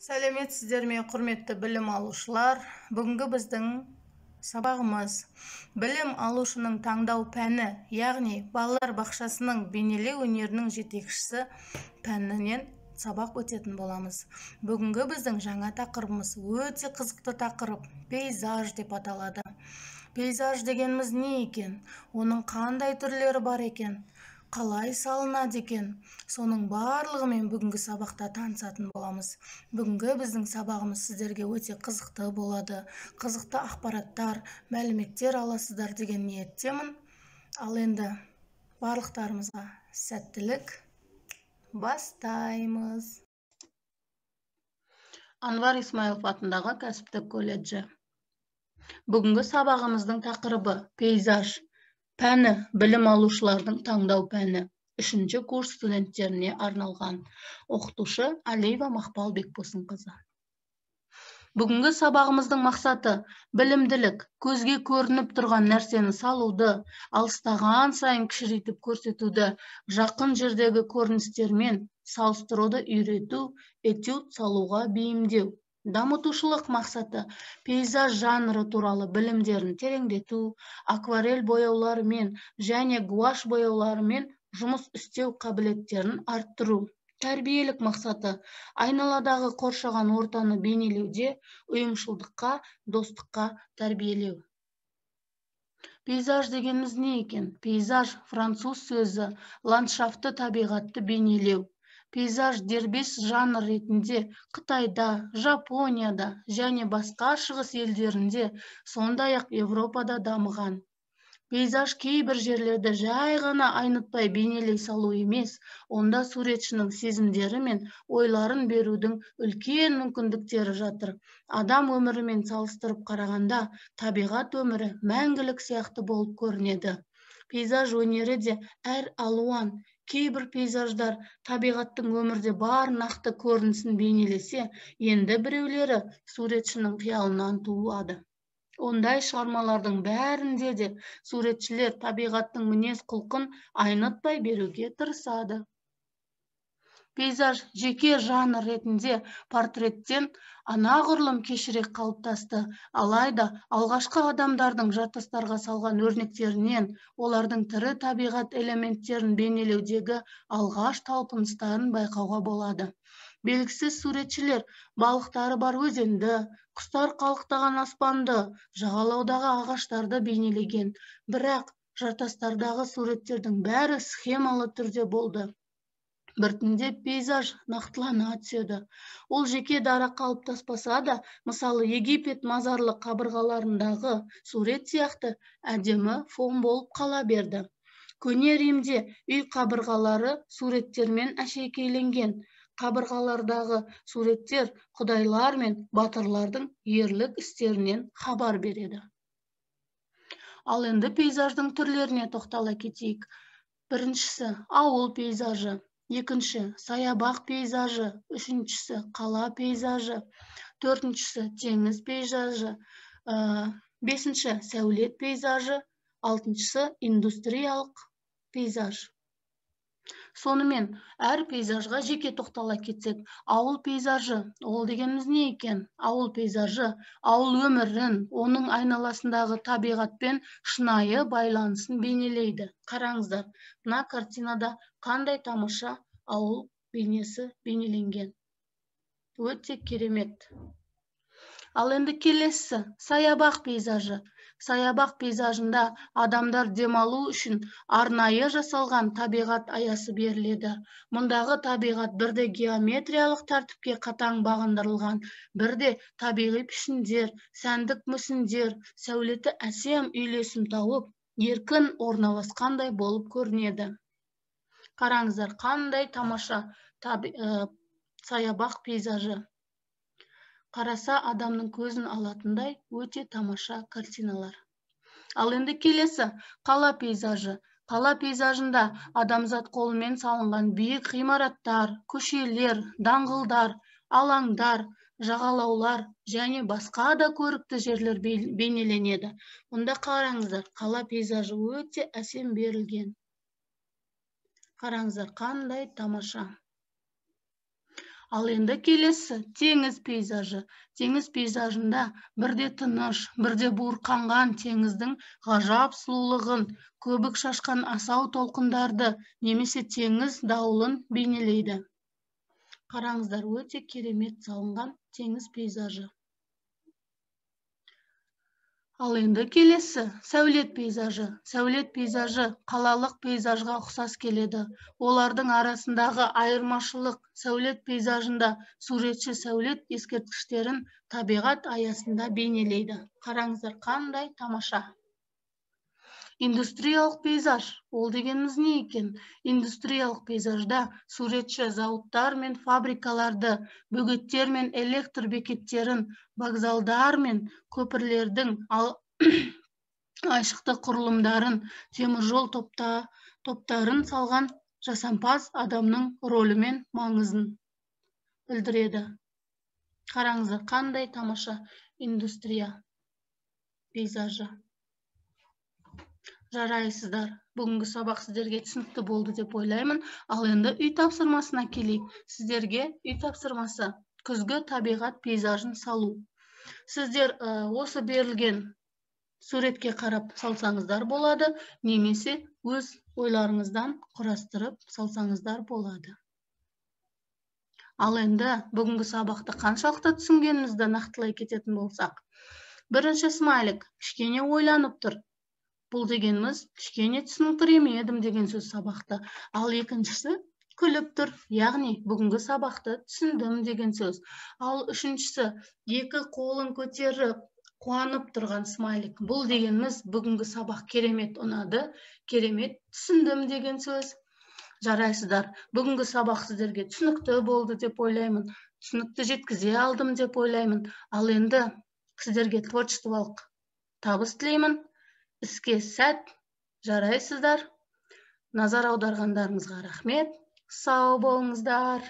Сәлеметсіздер ме, құрметті білім алушылар. Бүгінгі біздің сабағымыз білім алушының таңдау пәні, яғни балалар бақшасының бейнелеу өнерінің жетекшісі пәнінен сабақ өтетін боламыз. Бүгінгі біздің жаңа тақырыбымыз өте қызықты тақырып, пейзаж деп аталады. Пейзаж дегеніміз не екен? Оның қандай түрлері бар екен? Қалай салынады екен? Соның барлығымен бүгінгі сабақта танысатын боламыз. Бүгінгі біздің сабағымыз сіздерге өте қызықты болады. Қызықты ақпараттар, мәліметтер аласыздар деген ниеттемін. Ал енді барлықтарымызға сәттілік. Бастаймыз. Анвар Исмаилов атындағы кәсіптік колледжі. Бүгінгі сабағымыздың тақырыбы пейзаж. Пәні білім алушылардың таңдау пәні. 3-ші курс студенттеріне арналған. Оқытушы Алиева Мақпал Бекбосынқызы. Бүгінгі сабағымыздың мақсаты білімділік, көзге көрініп тұрған нәрсені салуды, алыстаған сайын кішірейтіп көрсетуді, жақын жердегі көріністермен салыстыруды үйрету, этюд салуға бейімдеу. Дамытушылық мақсаты пейзаж жанры туралы білімдерін тереңдету, акварель бояуларымен және гуаш бояуларымен жұмыс істеу қабілеттерін арттыру. Тәрбиелік мақсаты айналадағы қоршаған ортаны бейнелеуде ұйымшылдыққа, достыққа тәрбиелеу. Пейзаж дегеніміз не екен? Пейзаж француз сөзі ландшафты табиғатты бейнелеу. Пейзаж дербес жанр ретінде Қытайда, Жапонияда және басқа шығыс елдерінде, сондай-ақ Европада дамыған. Пейзаж кейбір жерлерді жай ғана айнытпай бейнелей салу емес, онда суретшінің сезімдері мен ойларын берудің үлкен мүмкіндіктері жатыр. Адам өмірімен салыстырып қарағанда, табиғат өмірі мәңгілік сияқты болып көрінеді. Пейзаж өнері де әр алуан. Кейбір пейзаждар табиғаттың өмірде бар нақты көрінісін бейнелесе, енді біреулері суретшінің қиялынан туады. Ондай шығармалардың бәрінде де суретшілер табиғаттың мінез құлқын айнытпай беруге тырысады. Пейзаж жеке жанр ретінде портреттен анағұрлым кешірек қалыптасты. Алайда алғашқы адамдардың жартастарға салған өрнектерінен олардың тірі табиғат элементтерін бейнелеудегі алғаш талпыныстарын байқауға болады. Белгісіз суретшілер балықтары бар өзенді, құстар қалықтаған аспанды, жағалаудағы ағаштарды бейнелеген. Бірақ жартастардағы суреттердің бәрі схемалы түрде болды. Біртіндеп пейзаж нақтылана түседі. Ол жеке дара қалыптаспаса да, мысалы Египет мазарлы қабырғаларындағы сурет сияқты әдемі фон болып қала берді. Көне Римде үй қабырғалары суреттермен әшекейленген. Қабырғалардағы суреттер құдайлар мен батырлардың ерлік істерінен хабар береді. Ал енді пейзаждың түрлеріне тоқтала кетейік. Біріншісі ауыл пейзажы. Екінші саябақ пейзажы, үшіншісі қала пейзажы, төртіншісі теңіз пейзажы, бесінші сәулет пейзажы, алтыншысы индустриялық пейзаж. Сонымен әр пейзажға жеке тоқтала кетсек, ауыл пейзажы, ол дегеніміз не екен? Ауыл пейзажы, ауыл өмірін, оның айналасындағы табиғатпен шынайы байланысын бейнелейді. Қараңыздар, мына картинада қандай тамаша ауыл бейнесі бейнеленген. Өте керемет. Ал енді келесі саябақ пейзажы. Саябақ пейзажында адамдар демалу үшін арнайы жасалған табиғат аясы беріледі. Мұндағы табиғат бірде геометриялық тәртіпке қатаң бағындырылған, бірде табиғи пішіндер, сәндік мүсіндер, сәулеті әсем үйлесім тауып, еркін орналасқандай болып көрінеді. Қараңыздар, қандай тамаша саябақ пейзажы. Қараса адамның көзін алатындай өте тамаша картиналар. Ал енді келесі қала пейзажы. Қала пейзажында адамзат қолымен салынған биік ғимараттар, көшелер, даңғылдар, алаңдар, жағалаулар және басқа да көрікті жерлер бейнеленеді. Мұнда қараңыздар, қала пейзажы өте әсем берілген. Қараңыздар, қандай тамаша. Ал енді келесі теңіз пейзажы. Теңіз пейзажында бірде тыныш, бірде буырқанған теңіздің ғажап сұлулығын, көбік шашқан асау толқындарды немесе теңіз дауылын бейнелейді. Қараңыздар, өте керемет салынған теңіз пейзажы. Ал енді келесі сәулет пейзажы. Сәулет пейзажы қалалық пейзажға ұқсас келеді. Олардың арасындағы айырмашылық сәулет пейзажында суретші сәулет ескерткіштерін табиғат аясында бейнелейді. Қараңыздар, қандай тамаша. Индустриялық пейзаж. Ол дегеніміз не екен? Индустриялық пейзажда суретші зауыттар мен фабрикаларды, бөгеттер мен электр бекеттерін, вокзалдар мен көпірлердің айшықты құрылымдарын, теміржол топтарын салған жасампаз адамның рөлі мен маңызын білдіреді. Қараңыздар, қандай тамаша индустрия пейзажы. Жарайсыздар, бүгінгі сабақ сіздерге түсінікті болды деп ойлаймын. Ал енді үй тапсырмасына келейік. Сіздерге үй тапсырмасы күзгі табиғат пейзажын салу. Сіздер осы берілген суретке қарап салсаңыздар болады, немесе өз ойларыңыздан құрастырып салсаңыздар болады. Ал енді бүгінгі сабақты қаншалықты түсінгенімізді нақтылай кететін болсақ. Бірінші смайлик, кішкене ойланып тұр. Бұл дегеніміз кішкене түсініктіремедім деген сөз сабақты. Ал екіншісі күліп тұр, яғни бүгінгі сабақты түсіндім деген сөз. Ал үшіншісі екі қолын көтеріп қуанып тұрған смайлик. Бұл дегеніміз бүгінгі сабақ керемет ұнады, керемет түсіндім деген сөз. Жарайсыздар, бүгінгі сабақ сіздерге түсінікті болды деп ойлаймын, түсінікті жеткізе алдым деп ойлаймын. Ал енді сіздерге творчестволық табыс тілеймін. Іске сәт. Жарайсыздар. Назар аударғандарыңызға рахмет. Сау болыңыздар.